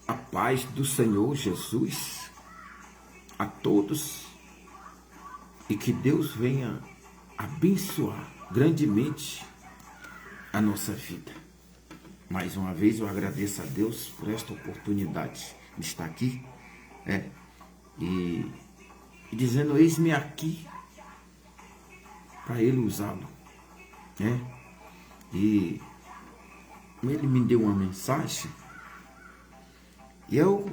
A paz do Senhor Jesus a todos e que Deus venha abençoar grandemente a nossa vida. Mais uma vez eu agradeço a Deus por esta oportunidade de estar aqui, e dizendo: eis-me aqui para Ele usá-lo, E Ele me deu uma mensagem e eu,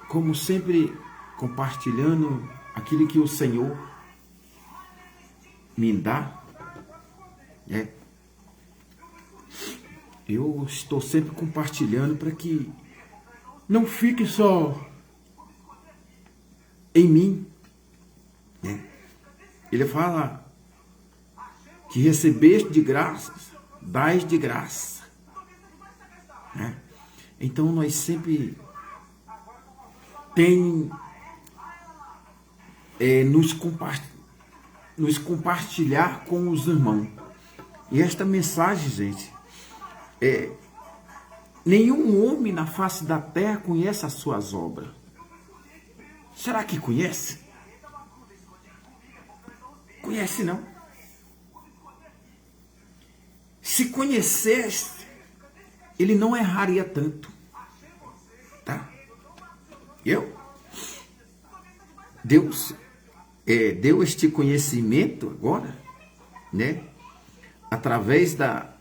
como sempre, compartilhando aquilo que o Senhor me dá, eu estou sempre compartilhando para que não fique só em mim. Ele fala que recebeste de graças, dais de graça. Então nós sempre tem nos compartilhar com os irmãos. E esta mensagem, gente, nenhum homem na face da terra conhece as suas obras. Será que conhece? Conhece não? Se conhecesse, ele não erraria tanto, tá? Deus deu este conhecimento agora, através da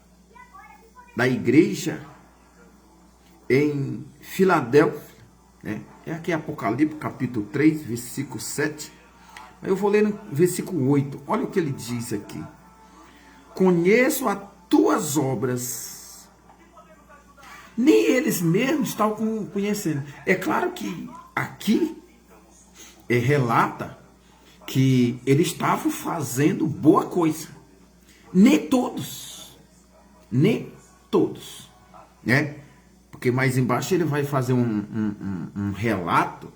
igreja em Filadélfia, É aqui Apocalipse capítulo 3, versículo 7. Eu vou ler no versículo 8. Olha o que ele diz aqui: conheço as tuas obras. Nem eles mesmos estão conhecendo. É claro que aqui relata que eles estavam fazendo boa coisa. Nem todos, porque mais embaixo ele vai fazer um relato,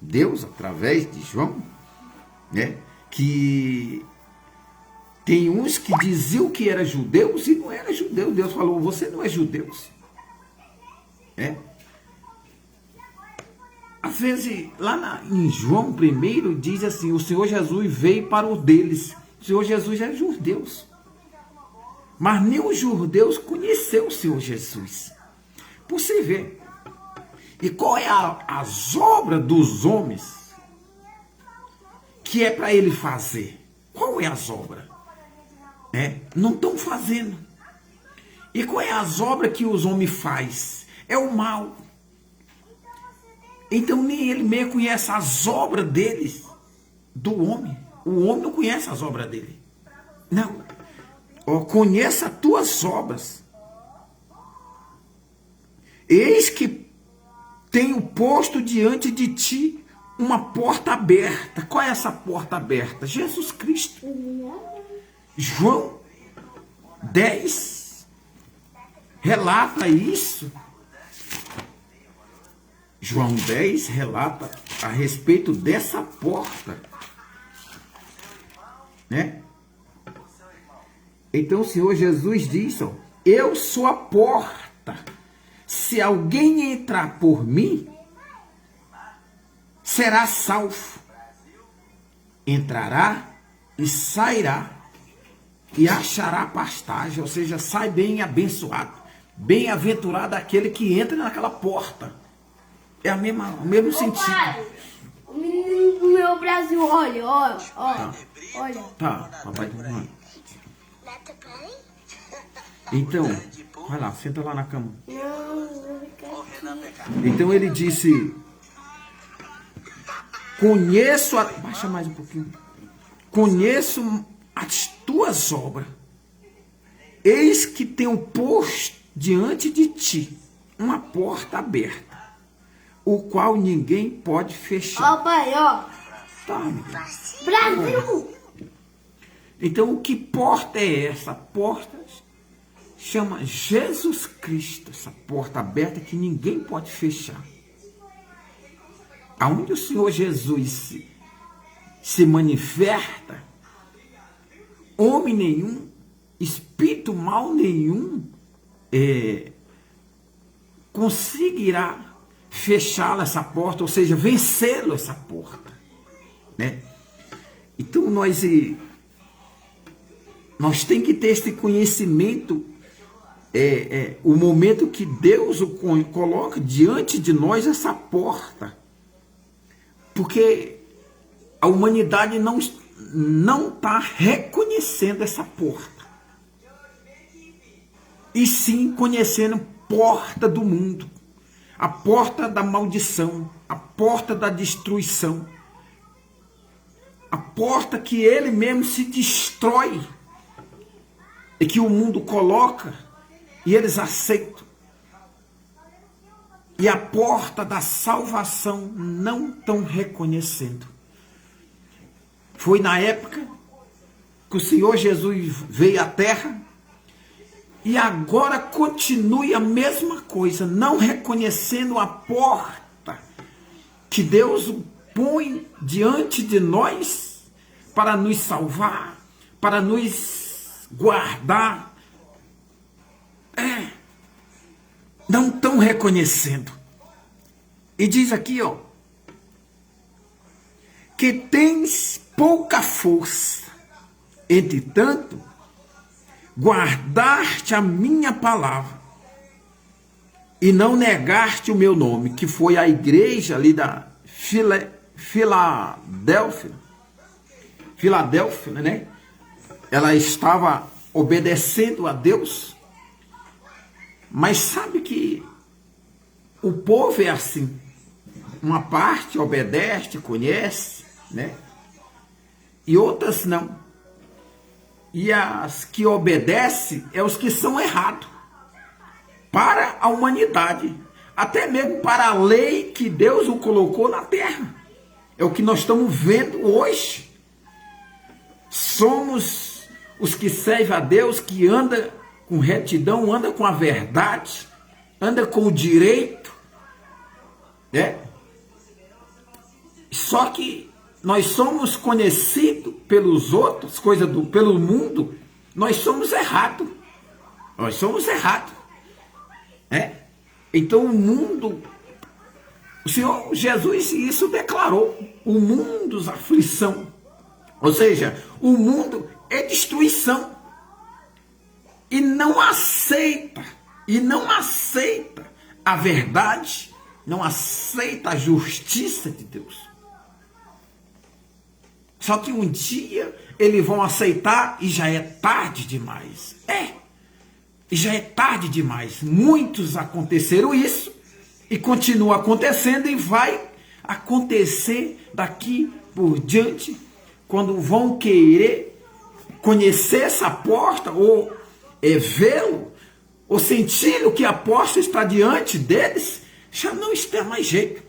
Deus através de João, que tem uns que diziam que eram judeus e não era judeu. Deus falou: você não é judeu. Às vezes, lá em João 1 diz assim: o Senhor Jesus veio para os deles. O Senhor Jesus era judeus, mas nem os judeus conheceu o Senhor Jesus. Por você ver. E qual é as obras dos homens que é para ele fazer? Qual é as obras? Não estão fazendo. E qual é as obras que os homens fazem? É o mal. Então nem ele mesmo conhece as obras deles, do homem. O homem não conhece as obras dele. Não. Conheça as tuas obras. Eis que tenho posto diante de ti uma porta aberta. Qual é essa porta aberta? Jesus Cristo. João 10 relata isso. João 10 relata a respeito dessa porta. Então o Senhor Jesus diz: eu sou a porta. Se alguém entrar por mim, será salvo. Entrará e sairá e achará pastagem. Ou seja, sai bem abençoado. Bem-aventurado aquele que entra naquela porta. É o mesmo sentido. Pai, o menino do meu Brasil, olha. Tá, papai tá falando. Então, vai lá, senta lá na cama. Então ele disse: baixa mais um pouquinho. Conheço as tuas obras. Eis que tenho posto diante de ti uma porta aberta, o qual ninguém pode fechar. Ó, pai, ó. Tá, Brasil! então o que porta é essa? Porta chama Jesus Cristo. Essa porta aberta que ninguém pode fechar. Aonde o Senhor Jesus se manifesta, homem nenhum, espírito mal nenhum conseguirá fechá-la essa porta, ou seja, vencê-lo essa porta, né? Então nós tem que ter esse conhecimento, o momento que Deus coloca diante de nós essa porta, porque a humanidade não está reconhecendo essa porta, e sim conhecendo porta do mundo, a porta da maldição, a porta da destruição, a porta que ele mesmo se destrói, e que o mundo coloca e eles aceitam. E a porta da salvação não estão reconhecendo. Foi na época que o Senhor Jesus veio à terra, e agora continue a mesma coisa, não reconhecendo a porta que Deus põe diante de nós para nos salvar, para nos guardar. Não estão reconhecendo. E diz aqui, que tens pouca força, entretanto, guardaste a minha palavra e não negaste o meu nome, que foi a igreja ali da Filadélfia, né? Ela estava obedecendo a Deus, mas sabe que o povo é assim, uma parte obedece, conhece, né? E outras não. E as que obedecem é os que são errados para a humanidade, até mesmo para a lei que Deus o colocou na terra. É o que nós estamos vendo hoje. Somos os que servem a Deus, que anda com retidão, anda com a verdade, anda com o direito, né? Só que nós somos conhecidos pelos outros, pelo mundo, nós somos errados. Nós somos errados. Então o mundo, o Senhor Jesus isso declarou, o mundo aflição. Ou seja, o mundo é destruição. E não aceita a verdade, não aceita a justiça de Deus. Só que um dia eles vão aceitar e já é tarde demais. E já é tarde demais. Muitos aconteceram isso e continua acontecendo e vai acontecer daqui por diante, quando vão querer conhecer essa porta ou vê-lo, ou sentir que a porta está diante deles, já não está mais jeito.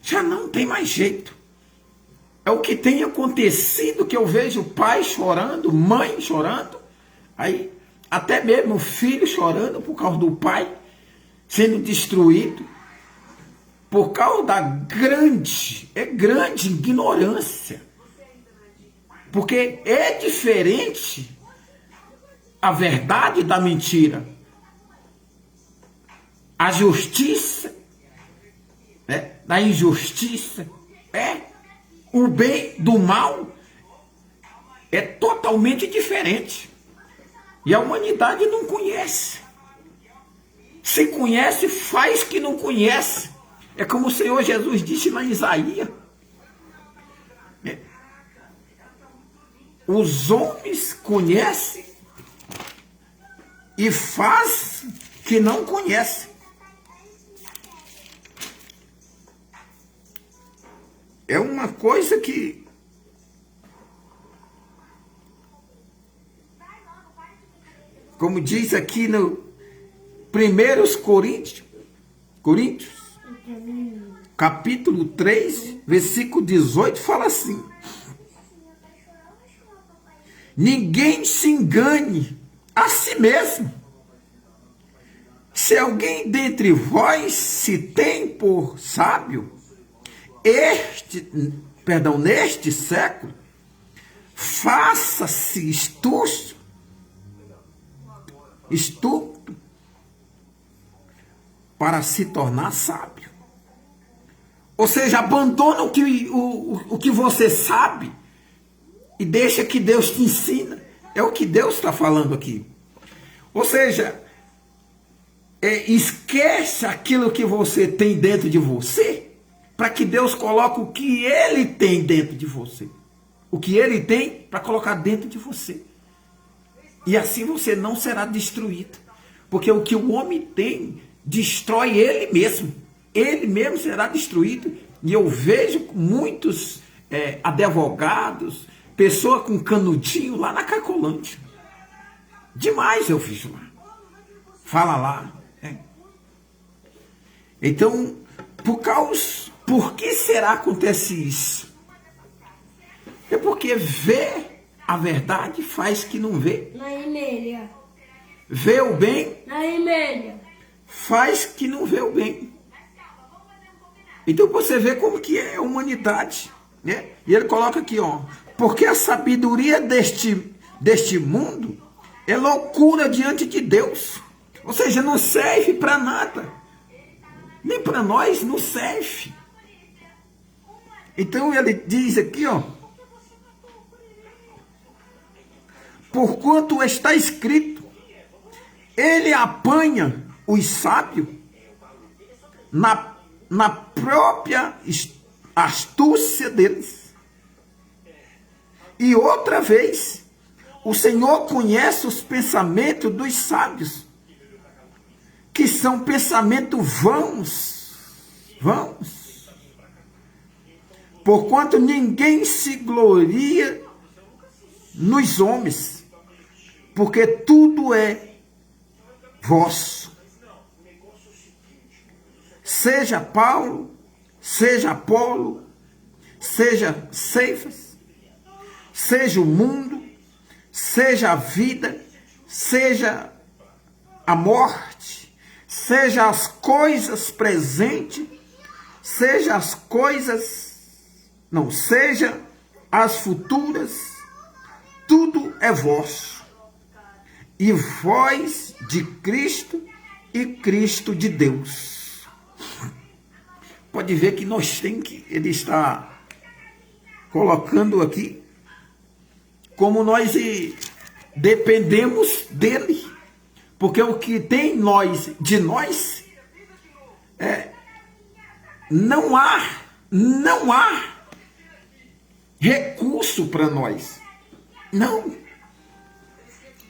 Já não tem mais jeito. É o que tem acontecido, que eu vejo pai chorando, mãe chorando, aí até mesmo o filho chorando por causa do pai sendo destruído, por causa da grande ignorância. Porque é diferente a verdade da mentira, a justiça, da injustiça, o bem do mal, é totalmente diferente. E a humanidade não conhece. Se conhece, faz que não conhece. É como o Senhor Jesus disse lá em Isaías. Os homens conhecem e faz que não conhece. É uma coisa que como diz aqui no 1 Coríntios, capítulo 3, versículo 18, fala assim: ninguém se engane a si mesmo. Se alguém dentre vós se tem por sábio, neste século, faça-se estúpido, para se tornar sábio. Ou seja, abandona o que você sabe e deixa que Deus te ensina. É o que Deus está falando aqui. Ou seja, esquece aquilo que você tem dentro de você, para que Deus coloque o que Ele tem dentro de você. O que Ele tem para colocar dentro de você. E assim você não será destruído. Porque o que o homem tem, destrói ele mesmo. Ele mesmo será destruído. E eu vejo muitos advogados, pessoa com canudinho lá na Cracolândia. Demais eu vejo lá. Fala lá. Então, por que será que acontece isso? É porque ver a verdade faz que não vê. Na Emília. Vê o bem. Na Emília. Faz que não vê o bem. Então você vê como que é a humanidade, né? E ele coloca aqui, ó, porque a sabedoria deste mundo é loucura diante de Deus. Ou seja, não serve para nada. Nem para nós não serve. Então ele diz aqui, ó, porquanto está escrito, ele apanha os sábios na própria astúcia deles. E outra vez, o Senhor conhece os pensamentos dos sábios, que são pensamentos vãos. Porquanto ninguém se gloria nos homens, porque tudo é vosso. Seja Paulo, seja Apolo, seja Cefas, seja o mundo, seja a vida, seja a morte, seja as coisas presentes, seja as futuras, tudo é vosso. E vós de Cristo e Cristo de Deus. Pode ver que ele está colocando aqui como nós dependemos dele. Porque o que tem de nós, não há recurso para nós. Não.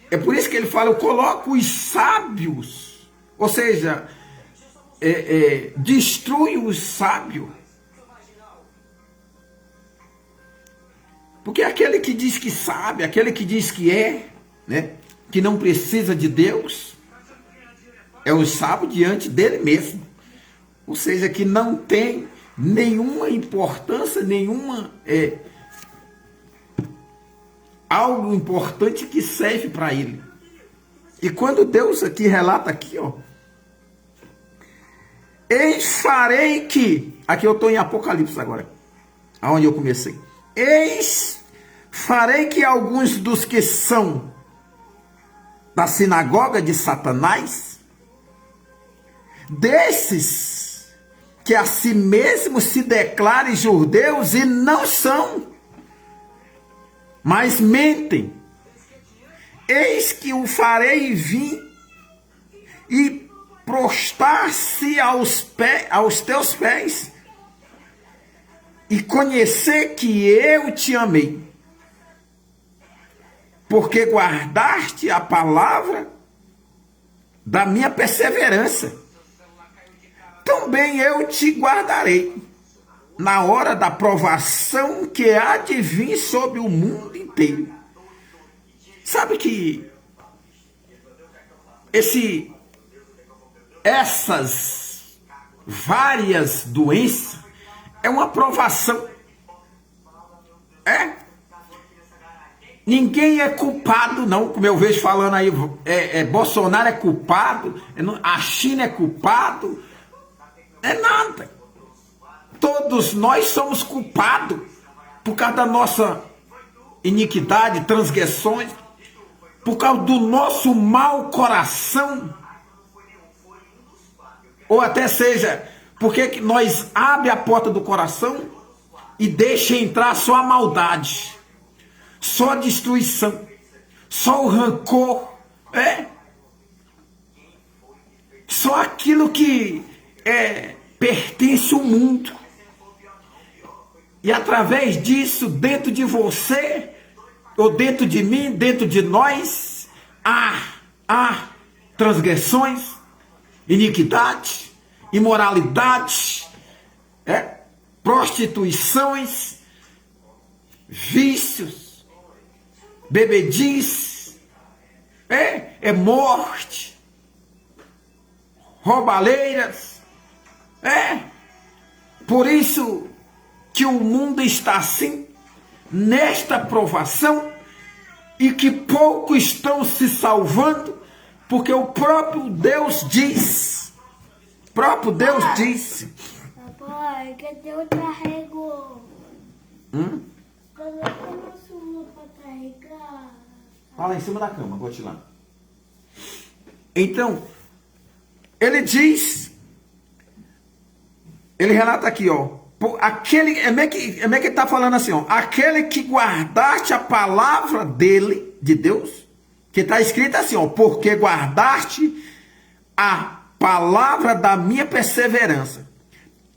É por isso que ele fala, eu coloco os sábios, ou seja, destrui os sábios. Porque aquele que diz que sabe, aquele que diz que né, que não precisa de Deus, é o sábio diante dele mesmo. Ou seja, que não tem nenhuma importância, algo importante que serve para ele. E quando Deus aqui relata aqui, ó, eis farei que, aqui eu estou em Apocalipse agora, aonde eu comecei, eis farei que alguns dos que são da sinagoga de Satanás, desses que a si mesmos se declarem judeus e não são, mas mentem, eis que o farei vir e prostrar-se aos teus pés e conhecer que eu te amei, porque guardaste a palavra da minha perseverança. Também eu te guardarei na hora da provação que há de vir sobre o mundo inteiro. Sabe que essas várias doenças é uma provação. Ninguém é culpado, não, como eu vejo falando aí, Bolsonaro é culpado, a China é culpado, é nada. Todos nós somos culpados por causa da nossa iniquidade, transgressões, por causa do nosso mau coração. ou até seja, porque que nós abre a porta do coração e deixa entrar só a maldade, só a destruição, só o rancor, só aquilo que pertence ao mundo. E através disso, dentro de você, ou dentro de mim, dentro de nós, há transgressões, iniquidade, imoralidade, prostituições, vícios, bebedice, morte, roubaleiras. Por isso que o mundo está assim, nesta provação, e que poucos estão se salvando, porque o próprio Deus disse, Papai, cadê o carrego? Coloca no sua para carregar. Tá lá em cima da cama, vou te lá. Então, ele diz, ele relata aqui, aquele, é meio que ele está falando assim, aquele que guardaste a palavra dele, de Deus, que está escrito assim, porque guardaste a palavra da minha perseverança,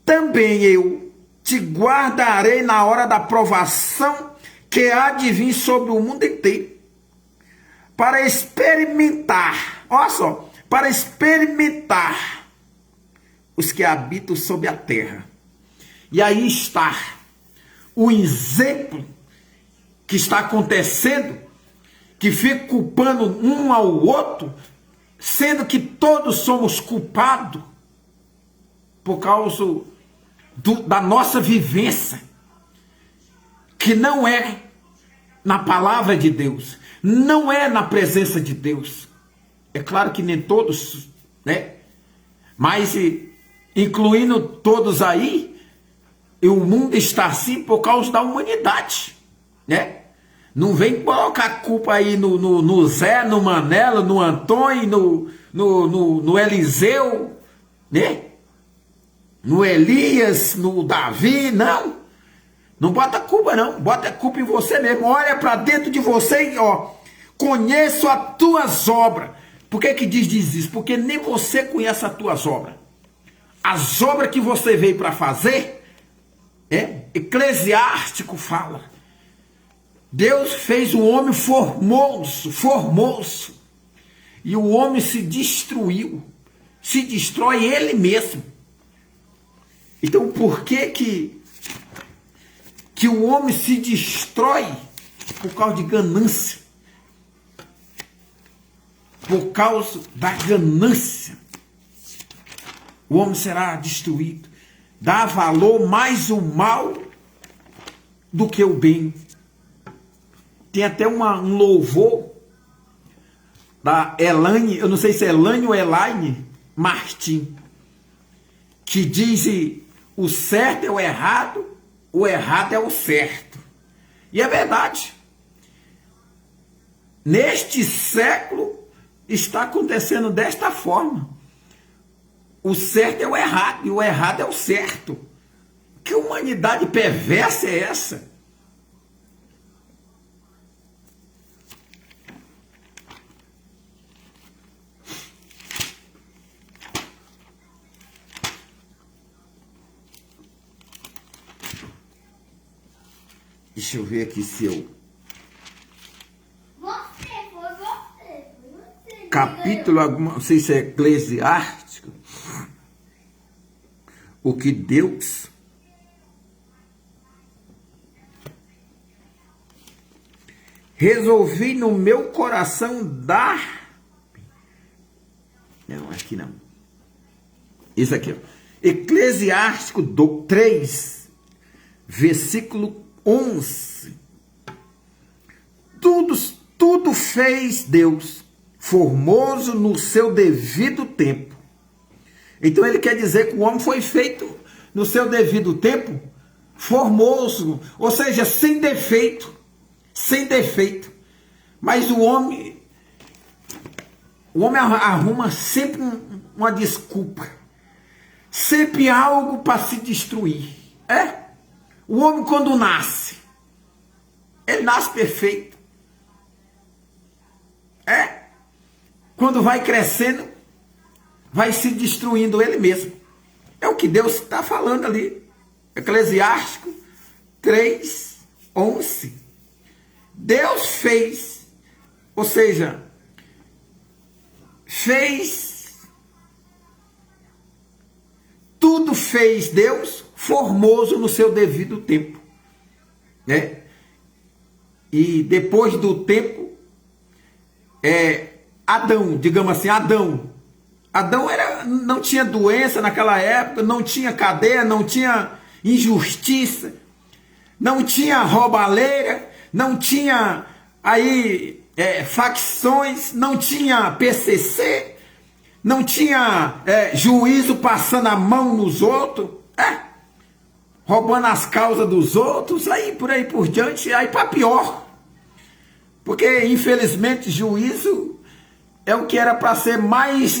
também eu te guardarei na hora da provação que há de vir sobre o mundo inteiro, para experimentar, olha só, para experimentar os que habitam sobre a terra. E aí está o exemplo que está acontecendo, que fica culpando um ao outro, sendo que todos somos culpados por causa da nossa vivência, que não é na palavra de Deus, não é na presença de Deus. É claro que nem todos, mas incluindo todos aí, e o mundo está assim por causa da humanidade, Não vem colocar a culpa aí no Zé, no Manelo, no Antônio, no Eliseu, no Elias, no Davi, não. Não bota culpa não, bota a culpa em você mesmo. Olha para dentro de você e conheço as tuas obras. Por que diz isso? Porque nem você conhece as tuas obras. As obras que você veio para fazer, Eclesiástico fala. Deus fez o homem formoso. E o homem se destruiu. Se destrói ele mesmo. Então por que o homem se destrói? Por causa de ganância. Por causa da ganância. O homem será destruído. Dá valor mais o mal do que o bem. Tem até um louvor da Elaine, eu não sei se é Elaine ou Elaine Martim, que diz: o certo é o errado é o certo. E é verdade. Neste século está acontecendo desta forma. O certo é o errado e o errado é o certo. Que humanidade perversa é essa? Deixa eu ver aqui se eu... Foi você. Capítulo, não sei se é Eclesiástico. O que Deus resolvi no meu coração dar. Não, aqui não. Isso aqui, Eclesiástico 3, versículo 11. Tudo fez Deus, formoso no seu devido tempo. Então ele quer dizer que o homem foi feito no seu devido tempo, formoso, ou seja, sem defeito, Mas o homem arruma sempre uma desculpa. sempre algo para se destruir. O homem quando nasce, ele nasce perfeito. Quando vai crescendo, vai se destruindo ele mesmo. É o que Deus está falando ali. Eclesiástico 3:11. Deus fez, ou seja, tudo fez Deus formoso no seu devido tempo, né? E depois do tempo, Adão, digamos assim, Adão não tinha doença naquela época, não tinha cadeia, não tinha injustiça, não tinha roubalheira, não tinha aí facções, não tinha PCC, não tinha juízo passando a mão nos outros, roubando as causas dos outros, aí por aí por diante, aí para pior. Porque infelizmente juízo é o que era para ser mais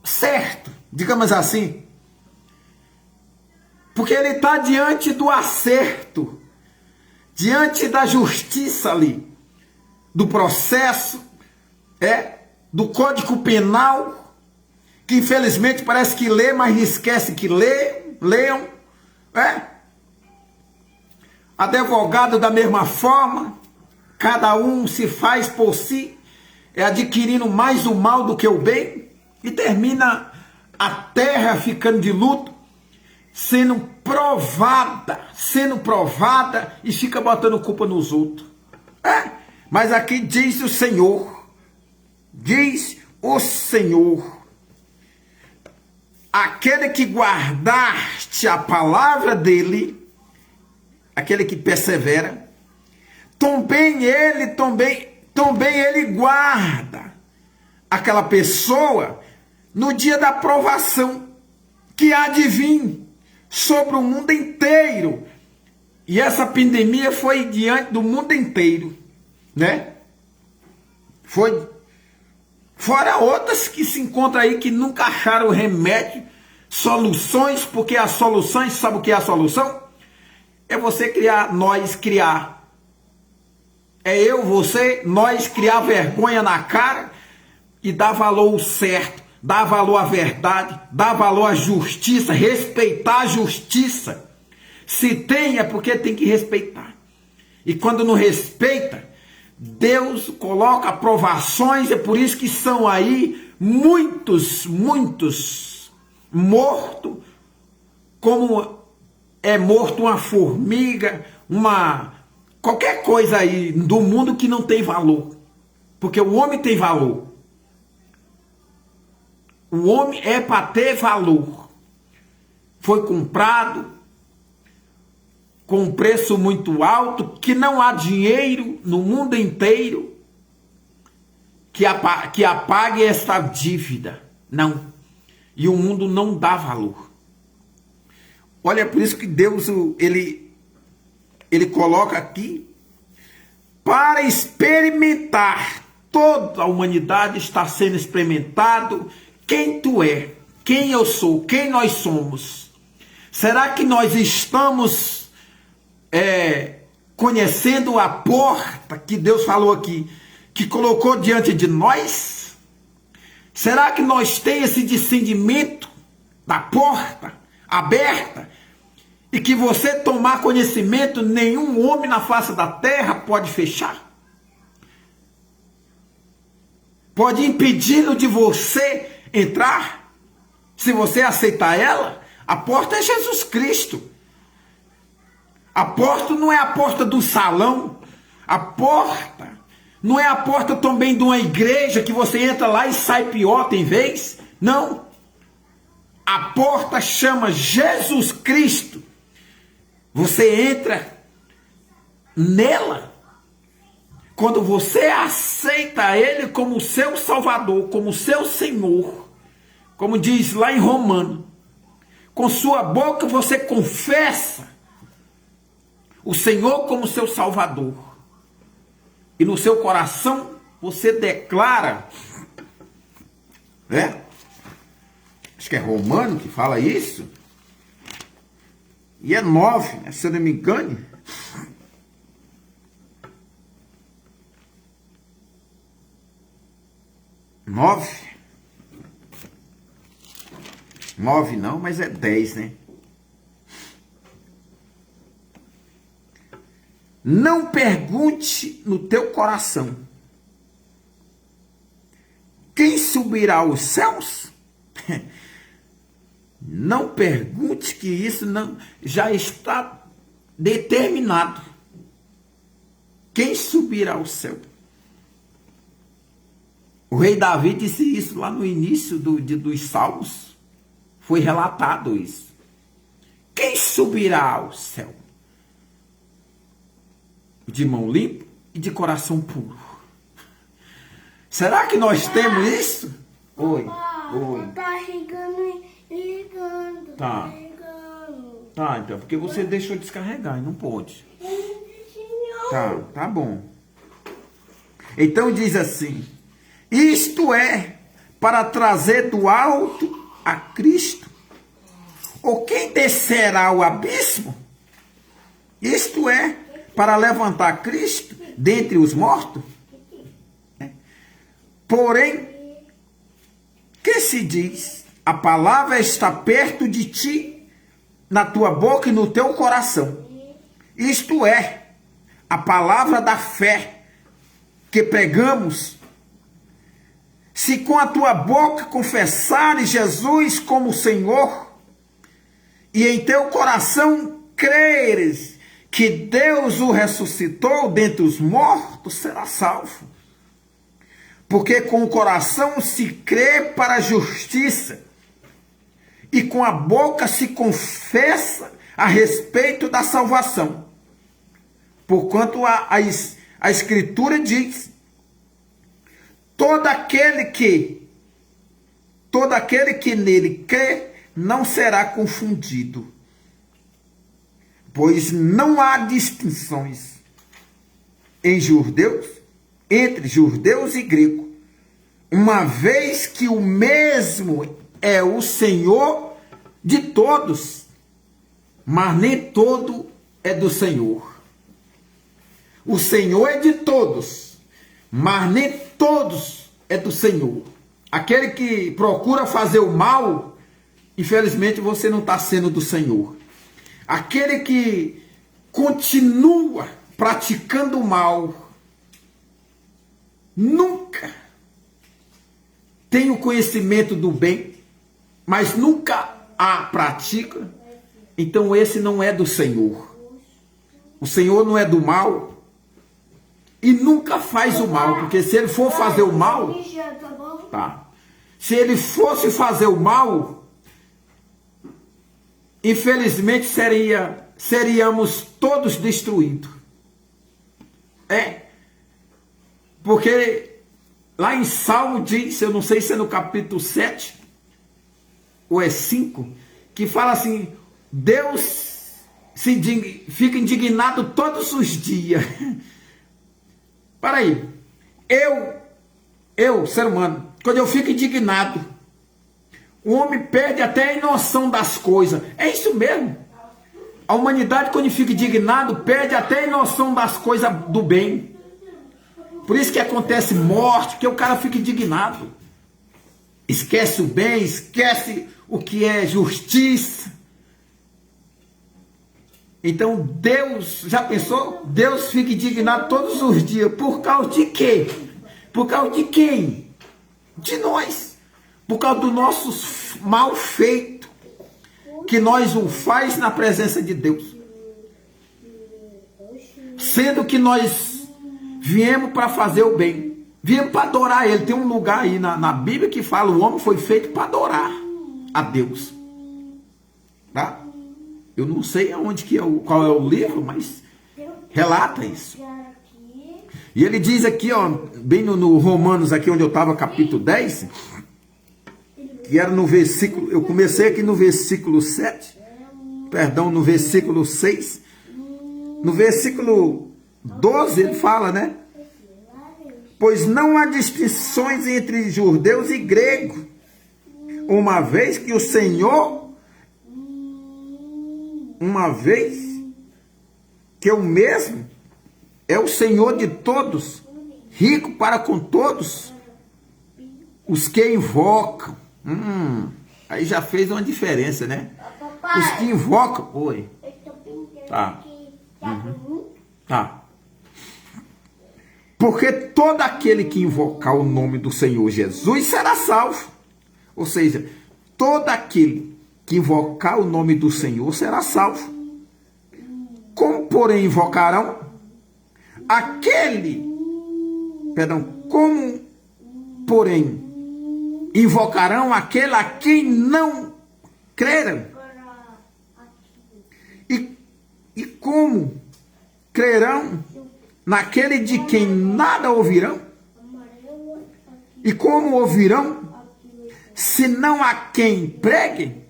certo, digamos assim. Porque ele está diante do acerto, diante da justiça ali, do processo, do Código Penal, que infelizmente parece que lê, mas esquece que leiam. Advogado da mesma forma, cada um se faz por si, adquirindo mais o mal do que o bem, e termina a terra ficando de luto, sendo provada e fica botando culpa nos outros. Mas aqui diz o Senhor, aquele que guardaste a palavra dele, aquele que persevera, também ele guarda aquela pessoa no dia da provação que há de vir sobre o mundo inteiro. E essa pandemia foi diante do mundo inteiro, né? Foi fora outras que se encontram aí que nunca acharam remédio, soluções, porque as soluções, sabe o que é a solução? É você criar, nós criar. É eu, você, nós criar vergonha na cara e dar valor ao certo, dar valor à verdade, dar valor à justiça, respeitar a justiça. Se tem, é porque tem que respeitar. E quando não respeita, Deus coloca provações, é por isso que são aí muitos mortos, como é morto uma formiga, qualquer coisa aí do mundo que não tem valor. Porque o homem tem valor. O homem é para ter valor. Foi comprado com um preço muito alto, que não há dinheiro no mundo inteiro que apague essa dívida. Não. E o mundo não dá valor. Olha, por isso que Deus, ele coloca aqui, para experimentar, toda a humanidade está sendo experimentado, quem tu é, quem eu sou, quem nós somos. Será que nós estamos conhecendo a porta que Deus falou aqui, que colocou diante de nós? Será que nós temos esse discernimento da porta aberta? E que você tomar conhecimento, nenhum homem na face da terra pode fechar? Pode impedi-lo de você entrar? Se você aceitar ela, a porta é Jesus Cristo. A porta não é a porta do salão. A porta não é a porta também de uma igreja que você entra lá e sai pior, tem vez. Não. A porta chama Jesus Cristo. Você entra nela quando você aceita Ele como seu Salvador, como seu Senhor. Como diz lá em Romano. Com sua boca você confessa o Senhor como seu Salvador. E no seu coração você declara, acho que é Romano que fala isso. E é 9, né, se eu não me engano. Nove não, mas é 10, né? Não pergunte no teu coração: quem subirá aos céus? Não pergunte, que isso não já está determinado. Quem subirá ao céu? O rei Davi disse isso lá no início dos Salmos. Foi relatado isso. Quem subirá ao céu? De mão limpa e de coração puro. Será que nós temos isso? Oi. Tá ligando e ligando. Tá. Ligando. Tá, então, porque você deixou descarregar e não pode. Não. Tá bom. Então diz assim: isto é para trazer do alto a Cristo. Ou quem descerá ao abismo? Isto é para levantar Cristo dentre os mortos. Porém, que se diz? A palavra está perto de ti, na tua boca e no teu coração. Isto é a palavra da fé que pregamos. Se com a tua boca confessares Jesus como Senhor, e em teu coração creres que Deus o ressuscitou dentre os mortos, será salvo. Porque com o coração se crê para a justiça, e com a boca se confessa a respeito da salvação. Porquanto a Escritura diz: todo aquele que nele crê não será confundido, pois não há distinções entre judeus e gregos, uma vez que o mesmo é o Senhor de todos, mas nem todo é do Senhor. O Senhor é de todos, mas nem todos é do Senhor. Aquele que procura fazer o mal, infelizmente você não está sendo do Senhor. Aquele que continua praticando o mal, nunca tem o conhecimento do bem, mas nunca a pratica, então esse não é do Senhor. O Senhor não é do mal e nunca faz o mal, porque se ele for fazer o mal, tá. Se ele fosse fazer o mal, infelizmente seríamos todos destruídos. Porque lá em Salmo diz, eu não sei se é no capítulo 7 ou é 5, que fala assim: Deus fica indignado todos os dias. Para aí, eu, ser humano, quando eu fico indignado, o homem perde até a noção das coisas. É isso mesmo. A humanidade, quando fica indignado, perde até a noção das coisas do bem. Por isso que acontece morte, porque o cara fica indignado. Esquece o bem, esquece o que é justiça. Então Deus, já pensou? Deus fica indignado todos os dias. Por causa de quê? Por causa de quem? De nós. Por causa do nosso mal feito, que nós o faz na presença de Deus. Sendo que nós viemos para fazer o bem. Viemos para adorar Ele. Tem um lugar aí na Bíblia que fala: o homem foi feito para adorar a Deus. Tá? Eu não sei aonde qual é o livro, mas relata isso. E ele diz aqui, ó, bem no Romanos, aqui onde eu estava, capítulo 10, que era no versículo, eu comecei aqui no versículo 7, perdão, no versículo 6, no versículo 12 ele fala, né? Pois não há distinções entre judeus e gregos, uma vez que o Senhor, uma vez que o mesmo é o Senhor de todos, rico para com todos os que invocam. Aí já fez uma diferença, né? Papai, Os que invocam. Oi. eu tô pintando Tá. aqui. Tá bonito? Tá. Porque todo aquele que invocar o nome do Senhor Jesus será salvo. Ou seja, todo aquele que invocar o nome do Senhor será salvo. Como, porém, invocarão aquele, como, porém, invocarão aquele a quem não creram? E como crerão naquele de quem nada ouvirão? E como ouvirão, se não há quem pregue?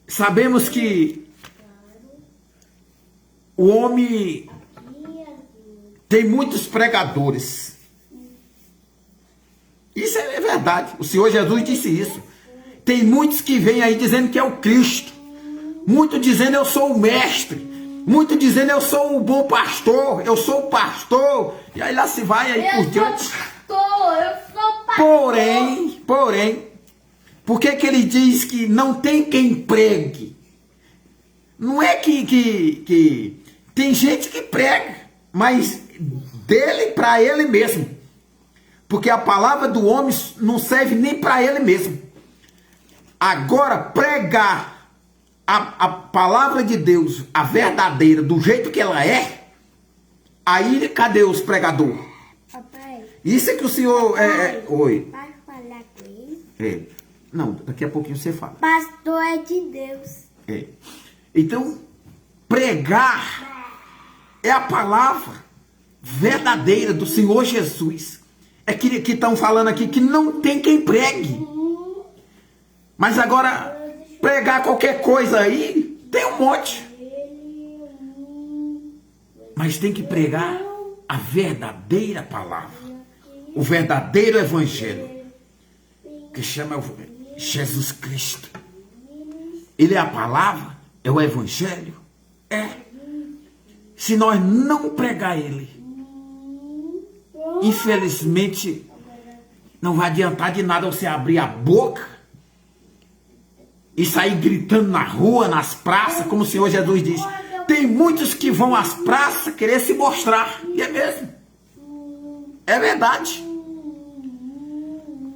Sabemos que o homem tem muitos pregadores. Isso é verdade. O Senhor Jesus disse isso. Tem muitos que vêm aí dizendo que é o Cristo. Muitos dizendo eu sou o mestre. Muitos dizendo eu sou o bom pastor. Eu sou o pastor. E aí lá se vai aí por diante. Eu sou pastor. Porém, por que ele diz que não tem quem pregue? Não é que tem gente que prega, mas dele para ele mesmo. Porque a palavra do homem não serve nem para ele mesmo. Agora, pregar a palavra de Deus, a verdadeira, do jeito que ela é, aí cadê os pregadores? Papai. Isso é que o senhor... Oi. Vai falar com ele? Não, daqui a pouquinho você fala. Pastor é de Deus. Então, pregar é a palavra verdadeira do Senhor Jesus. É que estão falando aqui que não tem quem pregue. Mas agora, pregar qualquer coisa aí, tem um monte. Mas tem que pregar a verdadeira palavra. O verdadeiro evangelho. Que chama Jesus Cristo. Ele é a palavra, é o evangelho. Se nós não pregar ele, infelizmente, não vai adiantar de nada você abrir a boca e sair gritando na rua, nas praças, como o Senhor Jesus disse. Tem muitos que vão às praças querer se mostrar. E é mesmo. É verdade.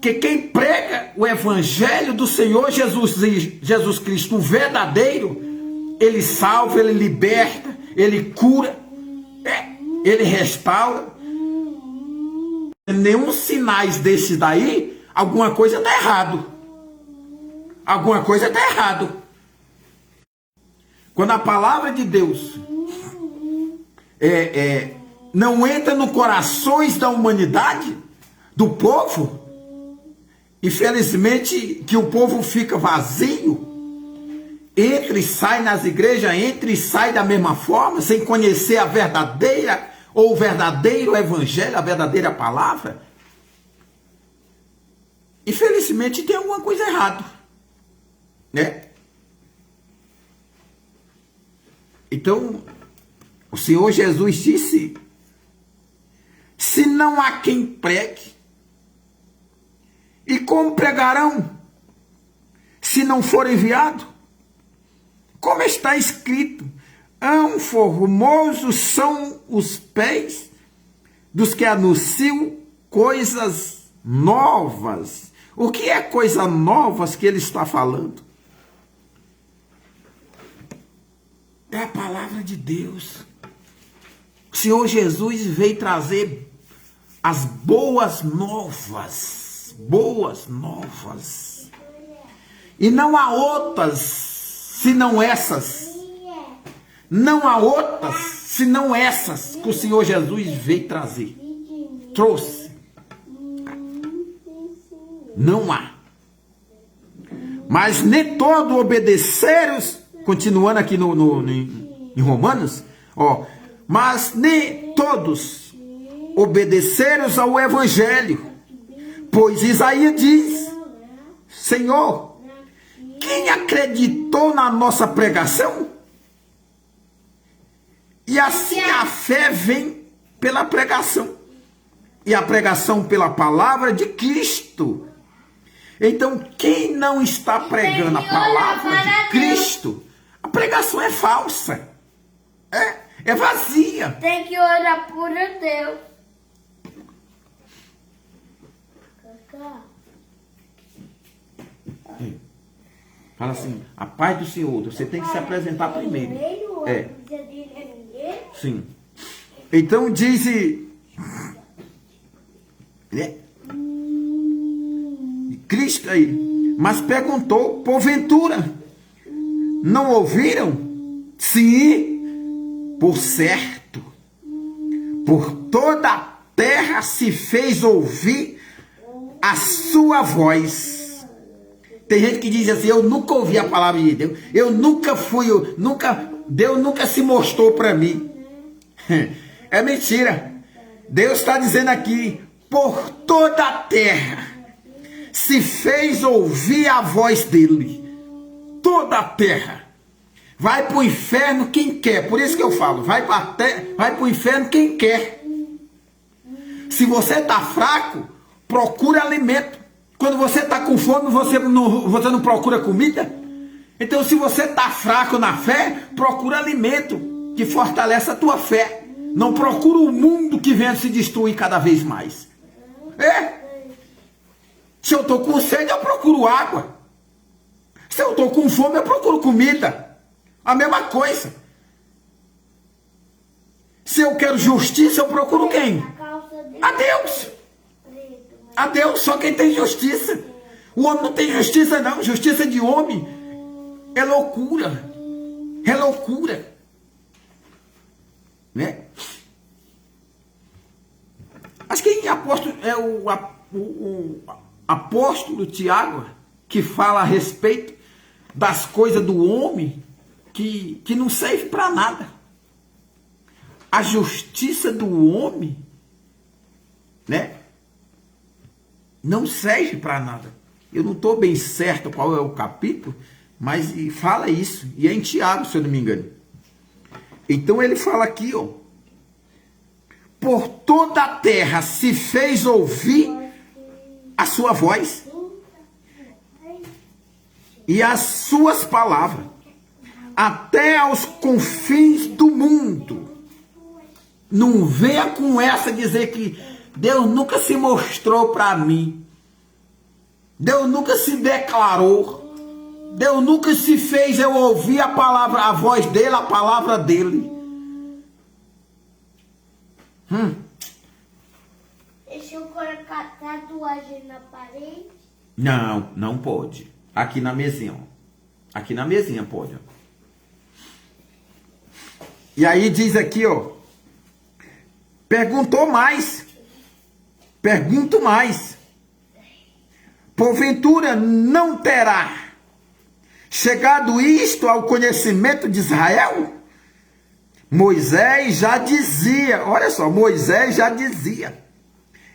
Que quem prega o evangelho do Senhor Jesus Cristo, o verdadeiro, ele salva, ele liberta, ele cura, ele restaura. Nenhum sinais desses daí, alguma coisa está errado. Alguma coisa está errado. Quando a palavra de Deus não entra nos corações da humanidade, do povo, infelizmente que o povo fica vazio, entra e sai nas igrejas, entra e sai da mesma forma, sem conhecer a verdadeira ou o verdadeiro evangelho, a verdadeira palavra, infelizmente tem alguma coisa errada, né? Então, o Senhor Jesus disse: se não há quem pregue, e como pregarão se não for enviado? Como está escrito: quão formosos são os pés dos que anunciam coisas novas. O que é coisas novas que ele está falando? É a palavra de Deus. O Senhor Jesus veio trazer as boas novas. Boas novas. E não há outras senão essas. Não há outras senão essas que o Senhor Jesus veio trazer. Trouxe. Não há. Mas nem todo obedeceram, continuando aqui em Romanos, mas nem todos obedeceres ao evangelho. Pois Isaías diz: Senhor, quem acreditou na nossa pregação? E assim a fé vem pela pregação, e a pregação pela palavra de Cristo. Então, quem não está pregando a palavra de Cristo, a pregação é falsa, é vazia. Tem que orar por Deus. Fala assim: a paz do Senhor. Você tem que se apresentar primeiro. Sim. Então diz, né? Cristo aí. Mas perguntou: porventura não ouviram? Sim, por certo, por toda a terra se fez ouvir a sua voz. Tem gente que diz assim: eu nunca ouvi a palavra de Deus, eu nunca fui, Deus nunca se mostrou para mim. É mentira. Deus está dizendo aqui: por toda a terra se fez ouvir a voz dele. Toda a terra. Vai para o inferno quem quer. Por isso que eu falo: vai para o inferno quem quer. Se você está fraco, procura alimento. Quando você está com fome, você não procura comida. Então, se você está fraco na fé, procura alimento que fortalece a tua fé. Não procura o mundo que vem se destruir cada vez mais. Se eu estou com sede, eu procuro água. Se eu estou com fome, eu procuro comida. A mesma coisa. Se eu quero justiça, eu procuro quem? A Deus. A Deus, só quem tem justiça. O homem não tem justiça, não. Justiça de homem é loucura. É loucura. Né? Acho que apóstolo, é o apóstolo Tiago que fala a respeito das coisas do homem que não serve para nada. A justiça do homem, né, não serve para nada. Eu não estou bem certo qual é o capítulo, mas fala isso. E é em Tiago, se eu não me engano. Então ele fala aqui, ó: por toda a terra se fez ouvir a sua voz e as suas palavras, até aos confins do mundo. Não venha com essa dizer que Deus nunca se mostrou para mim. Deus nunca se declarou. Deus nunca se fez eu ouvir a palavra, a voz dele, a palavra dele. Deixa eu colocar tatuagem na parede. Não, não pode. Aqui na mesinha, ó. Aqui na mesinha pode, ó. E aí diz aqui, ó: perguntou mais. Pergunto mais. Porventura não terá chegado isto ao conhecimento de Israel? Moisés já dizia, olha só, Moisés já dizia: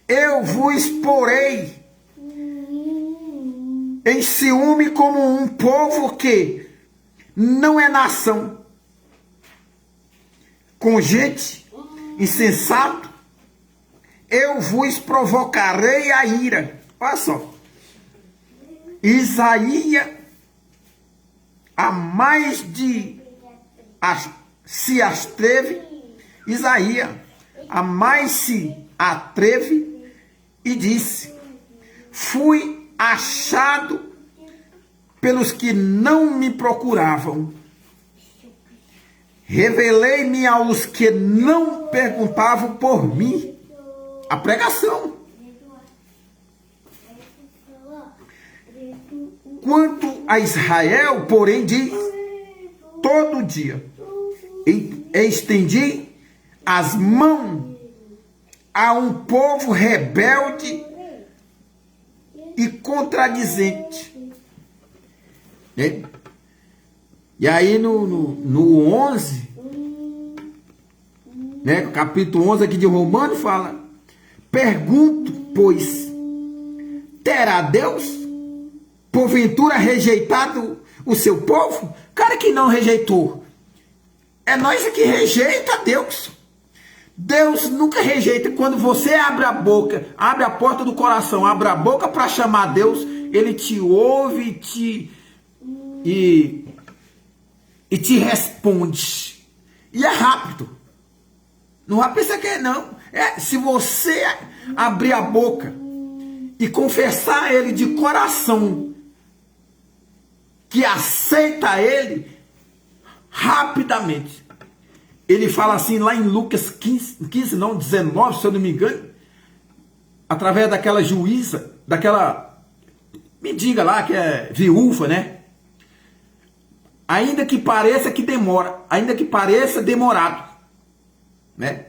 eu vos porei em ciúme como um povo que não é nação, com gente insensato, eu vos provocarei a ira. Olha só, Isaías a mais de se atreve, Isaías a mais se atreve e disse: fui achado pelos que não me procuravam, revelei-me aos que não perguntavam por mim. A pregação. Quanto a Israel, porém, diz: todo dia estendi as mãos a um povo rebelde e contradizente. E aí no 11, né, capítulo 11 aqui de Romanos, fala: Pergunto, pois, terá Deus, porventura, rejeitado o seu povo? Cara que não rejeitou. É nós que rejeita Deus. Deus nunca rejeita. Quando você abre a boca, abre a porta do coração, abre a boca para chamar Deus, Ele te ouve e te responde. E é rápido. Não vai pensar que é não. Se você abrir a boca e confessar a Ele de coração que aceita Ele, rapidamente. Ele fala assim lá em Lucas 19, se eu não me engano, através daquela juíza, daquela mendiga lá que é viúva, né? Ainda que pareça que demora, ainda que pareça demorado, né?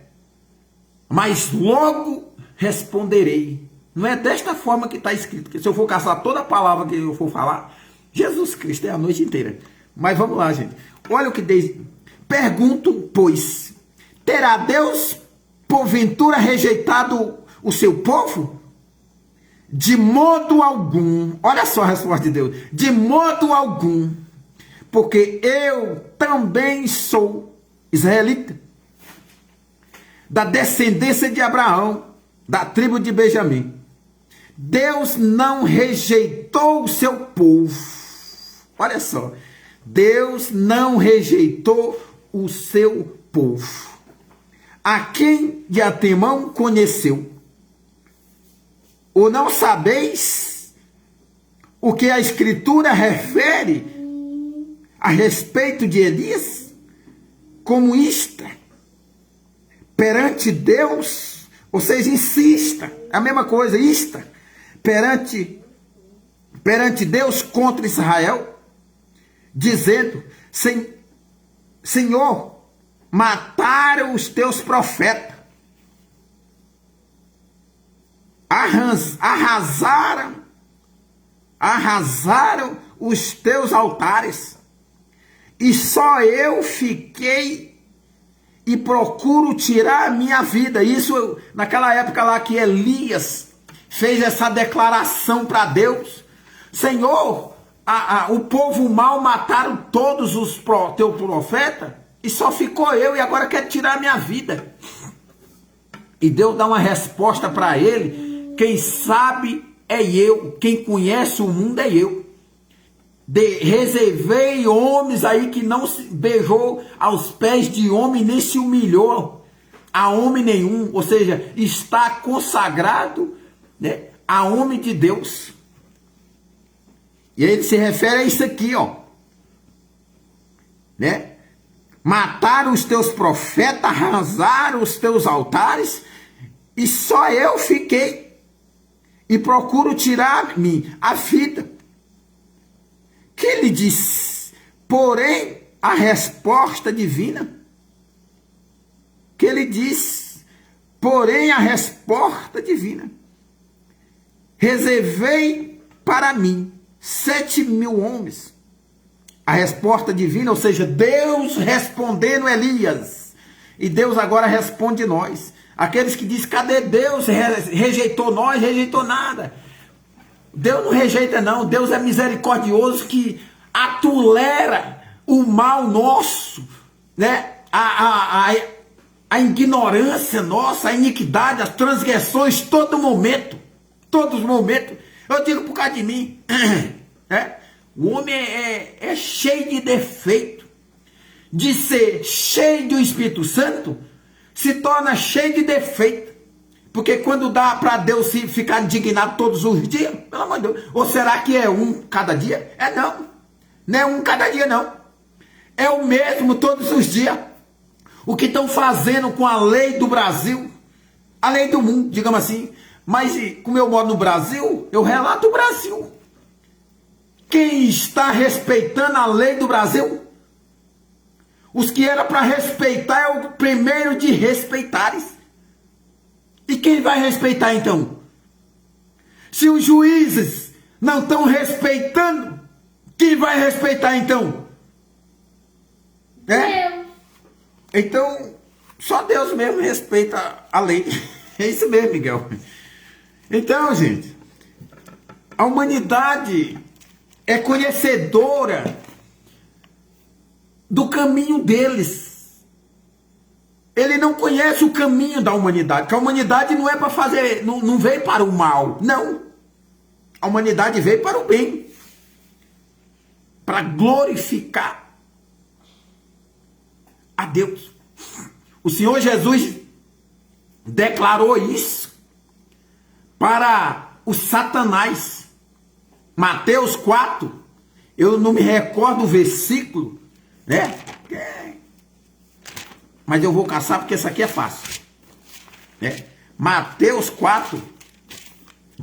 Mas logo responderei. Não é desta forma que está escrito, porque se eu for caçar toda a palavra que eu for falar, Jesus Cristo é a noite inteira. Mas vamos lá, gente. Olha o que diz. Pergunto, pois, terá Deus porventura rejeitado o seu povo? De modo algum. Olha só a resposta de Deus. De modo algum. Porque eu também sou israelita, da descendência de Abraão, da tribo de Benjamim. Deus não rejeitou o seu povo. Olha só. Deus não rejeitou o seu povo, a quem de antemão conheceu. Ou não sabeis o que a Escritura refere a respeito de Elias? Como isto, perante Deus, vocês insistam, é a mesma coisa, isto, perante Deus contra Israel, dizendo, Senhor, mataram os teus profetas, arrasaram os teus altares, e só eu fiquei e procuro tirar a minha vida. Isso naquela época lá que Elias fez essa declaração para Deus. Senhor, o povo mal mataram todos os teus profetas, e só ficou eu, e agora quer tirar a minha vida. E Deus dá uma resposta para ele. Quem sabe é eu, quem conhece o mundo é eu. Reservei homens aí que não se beijou aos pés de homem, nem se humilhou a homem nenhum, ou seja, está consagrado, né, a homem de Deus. E aí ele se refere a isso aqui, ó, né? Mataram os teus profetas, arrasaram os teus altares, e só eu fiquei e procuro tirar-me a vida. Que ele diz, porém, a resposta divina, que ele diz, porém, a resposta divina, reservei para mim 7.000 homens. A resposta divina, ou seja, Deus respondendo Elias, e Deus agora responde nós. Aqueles que dizem, cadê Deus? Rejeitou nós, rejeitou nada. Deus não rejeita não, Deus é misericordioso que atolera o mal nosso, né? A ignorância nossa, a iniquidade, as transgressões, todo momento, todos os momentos. Eu digo por causa de mim, né? O homem é cheio de defeito. De ser cheio do Espírito Santo, se torna cheio de defeito. Porque quando dá para Deus ficar indignado todos os dias, pelo amor de Deus, ou será que é um cada dia? Não. Não é um cada dia, não. É o mesmo todos os dias. O que estão fazendo com a lei do Brasil, a lei do mundo, digamos assim. Mas como eu moro no Brasil, eu relato o Brasil. Quem está respeitando a lei do Brasil? Os que era para respeitar é o primeiro de respeitares. E quem vai respeitar então? Se os juízes não estão respeitando, quem vai respeitar então? Deus. Então, só Deus mesmo respeita a lei. É isso mesmo, Miguel. Então, gente, a humanidade é conhecedora do caminho deles. Ele não conhece o caminho da humanidade, porque a humanidade não é para fazer, não veio para o mal, não. A humanidade veio para o bem, para glorificar a Deus. O Senhor Jesus declarou isso para o Satanás. Mateus 4, eu não me recordo o versículo, né? Mas eu vou caçar porque isso aqui é fácil, né? Mateus 4,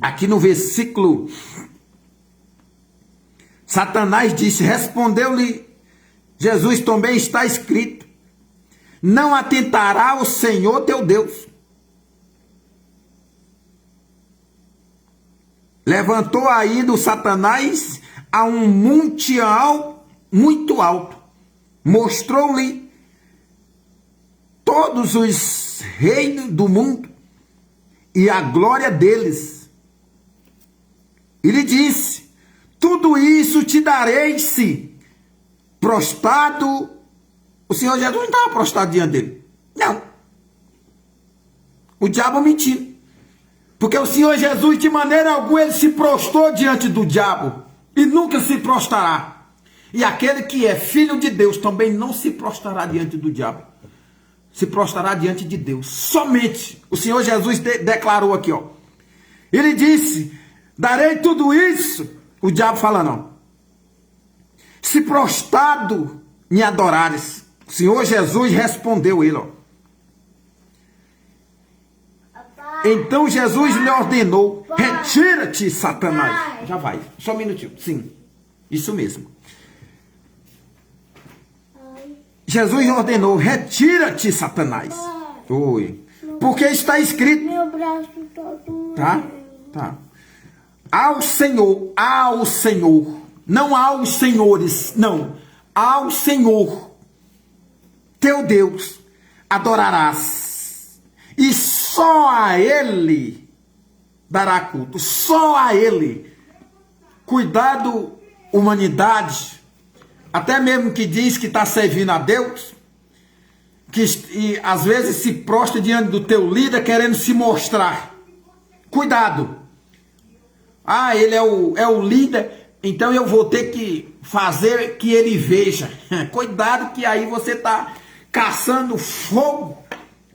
aqui no versículo, Satanás disse, respondeu-lhe Jesus, também está escrito, não atentará o Senhor teu Deus. Levantou aí do Satanás a um monte muito alto, mostrou-lhe todos os reinos do mundo e a glória deles. E lhe disse, tudo isso te darei se prostrado. O Senhor Jesus não estava prostrado diante dele. Não. O diabo mentindo. Porque o Senhor Jesus, de maneira alguma, ele se prostrou diante do diabo. E nunca se prostrará. E aquele que é filho de Deus também não se prostrará diante do diabo. Se prostrará diante de Deus. Somente. O Senhor Jesus declarou aqui, ó. Ele disse, darei tudo isso. O diabo fala não. Se prostrado me adorares. O Senhor Jesus respondeu ele, ó. Então Jesus lhe ordenou, retira-te, Satanás. Já vai, só um minutinho. Sim, isso mesmo. Jesus ordenou, retira-te, Satanás. Oi. Porque está escrito. Meu braço todo. Tá. Ao Senhor, não aos senhores, não. Ao Senhor, teu Deus, adorarás. E só a Ele dará culto. Só a Ele. Cuidado, humanidade. Até mesmo que diz que está servindo a Deus. E às vezes se prostra diante do teu líder querendo se mostrar. Cuidado. Ele é o líder. Então eu vou ter que fazer que ele veja. Cuidado que aí você está caçando fogo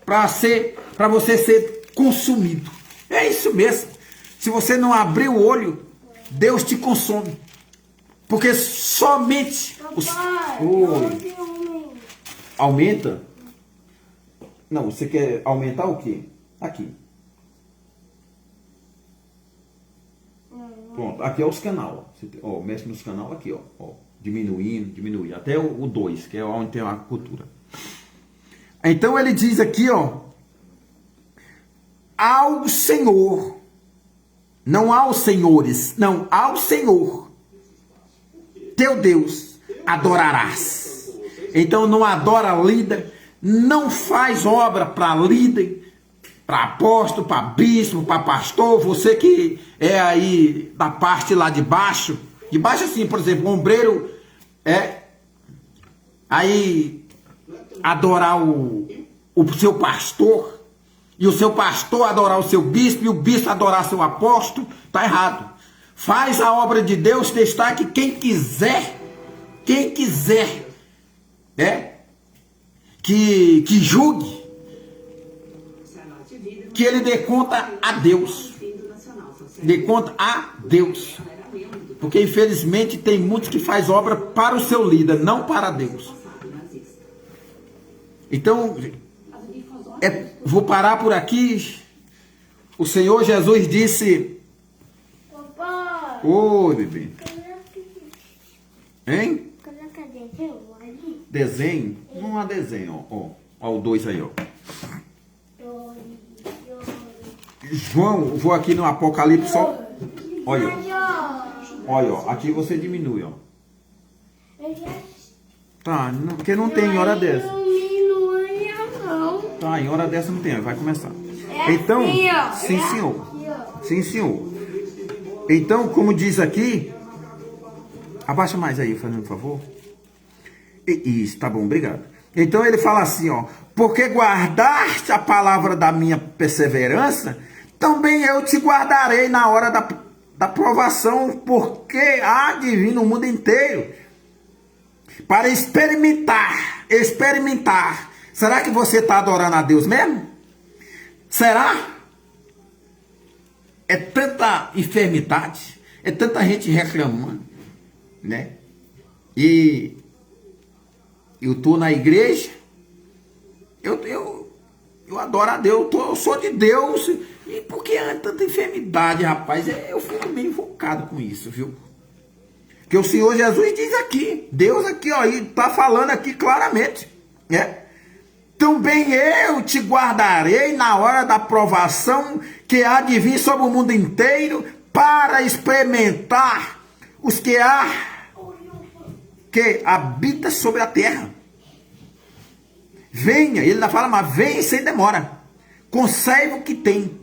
para você ser consumido. É isso mesmo. Se você não abrir o olho, Deus te consome. Porque somente... Aumenta? Não, você quer aumentar o quê? Aqui. Pronto, aqui é os canal. Mexe nos canal aqui, ó. Diminuindo. Até o 2, que é onde tem a cultura. Então ele diz aqui, ó. Ao Senhor. Não aos senhores. Não, ao Senhor. Teu Deus adorarás. Então não adora líder. Não faz obra para líder, para apóstolo, para bispo, para pastor. Você que é aí da parte lá de baixo. De baixo assim, por exemplo, o ombreiro aí adorar o seu pastor, e o seu pastor adorar o seu bispo, e o bispo adorar seu apóstolo, está errado. Faz a obra de Deus, destaque quem quiser, que julgue, que ele dê conta a Deus. Dê conta a Deus. Porque infelizmente tem muitos que faz obra para o seu líder, não para Deus. Então, vou parar por aqui. O Senhor Jesus disse... Papai. Oi, bebê. Hein? Coloca desenho ali. Desenho? Não há desenho, ó. O 2 aí, ó. João, vou aqui no Apocalipse só. Olha, ó. Aqui você diminui, ó. Tá, porque não tem em hora dessa. Tá, em hora dessa não tem, vai começar. Então, assim, ó. sim, senhor. Aqui, ó. Sim, senhor. Então, como diz aqui, abaixa mais aí, fazendo um favor. Isso, tá bom, obrigado. Então ele fala assim, ó, porque guardaste a palavra da minha perseverança, também eu te guardarei na hora da provação, porque há de vir no mundo inteiro para experimentar. Será que você está adorando a Deus mesmo? Será? É tanta enfermidade, é tanta gente reclamando, né? E eu estou na igreja, eu adoro a Deus, eu sou de Deus. E por que há tanta enfermidade, rapaz? Eu fico meio invocado com isso, viu? Que o Senhor Jesus diz aqui, Deus aqui, ó, está falando aqui claramente, né? Também eu te guardarei na hora da provação que há de vir sobre o mundo inteiro para experimentar os que habita sobre a terra. Venha, ele ainda fala, mas venha sem demora. Conserve o que tem,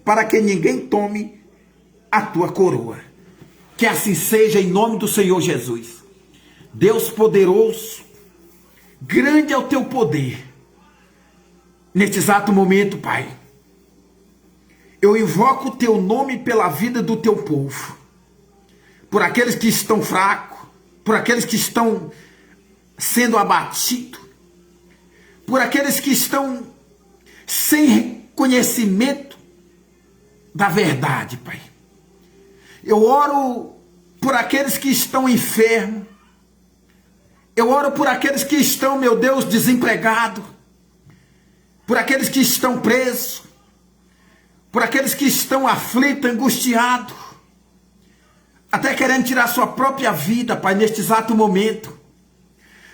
para que ninguém tome a tua coroa. Que assim seja em nome do Senhor Jesus. Deus poderoso, grande é o teu poder. Neste exato momento, Pai, eu invoco o teu nome pela vida do teu povo. Por aqueles que estão fracos, por aqueles que estão sendo abatidos, por aqueles que estão sem conhecimento da verdade, Pai. Eu oro por aqueles que estão enfermos. Eu oro por aqueles que estão, meu Deus, desempregados. Por aqueles que estão presos. Por aqueles que estão aflitos, angustiados. Até querendo tirar sua própria vida, Pai, neste exato momento.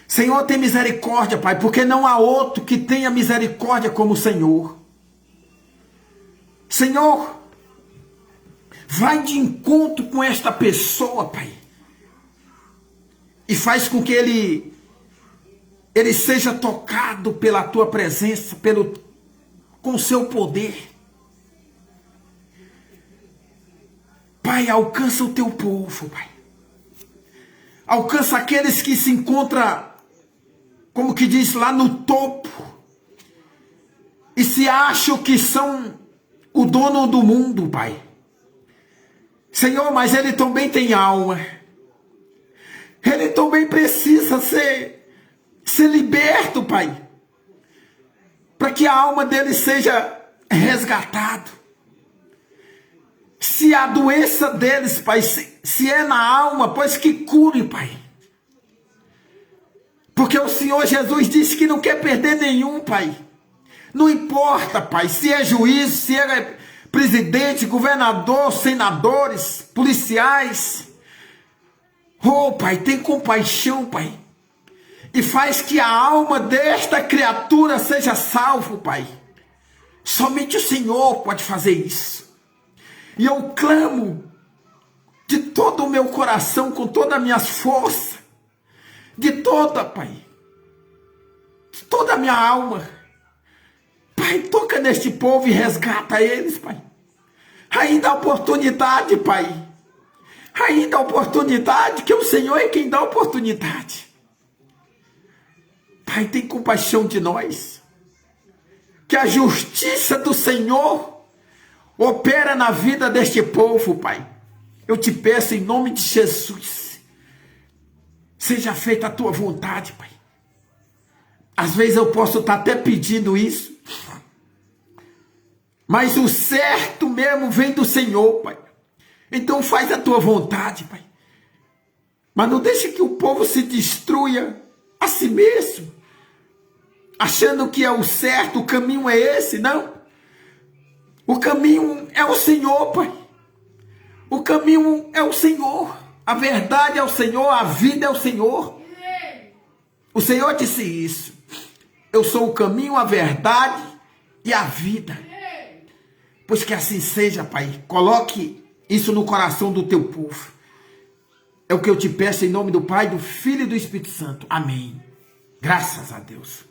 Senhor, tem misericórdia, Pai, porque não há outro que tenha misericórdia como o Senhor. Senhor, vai de encontro com esta pessoa, Pai, e faz com que ele seja tocado pela tua presença, com o seu poder. Pai, alcança o teu povo, Pai. Alcança aqueles que se encontram, como que diz, lá no topo, e se acham que são o dono do mundo, Pai. Senhor, mas ele também tem alma. Ele também precisa ser liberto, Pai. Para que a alma dele seja resgatada. Se a doença deles, Pai, se é na alma, pois que cure, Pai. Porque o Senhor Jesus disse que não quer perder nenhum, Pai. Não importa, Pai, se é juiz, se é presidente, governador, senadores, policiais. Oh, Pai, tem compaixão, Pai. E faz que a alma desta criatura seja salva, Pai. Somente o Senhor pode fazer isso. E eu clamo de todo o meu coração, com todas as minhas forças, de toda, Pai, de toda a minha alma. Pai, toca neste povo e resgata eles, Pai. Ainda há oportunidade, Pai. Ainda há oportunidade, que o Senhor é quem dá oportunidade. Pai, tem compaixão de nós. Que a justiça do Senhor opera na vida deste povo, Pai. Eu te peço em nome de Jesus. Seja feita a tua vontade, Pai. Às vezes eu posso estar até pedindo isso. Mas o certo mesmo vem do Senhor, Pai. Então faz a tua vontade, Pai. Mas não deixe que o povo se destrua a si mesmo, achando que é o certo, o caminho é esse. Não. O caminho é o Senhor, Pai. O caminho é o Senhor. A verdade é o Senhor, a vida é o Senhor. O Senhor disse isso. Eu sou o caminho, a verdade e a vida. Pois que assim seja, Pai. Coloque isso no coração do teu povo. É o que eu te peço em nome do Pai, do Filho e do Espírito Santo. Amém. Graças a Deus.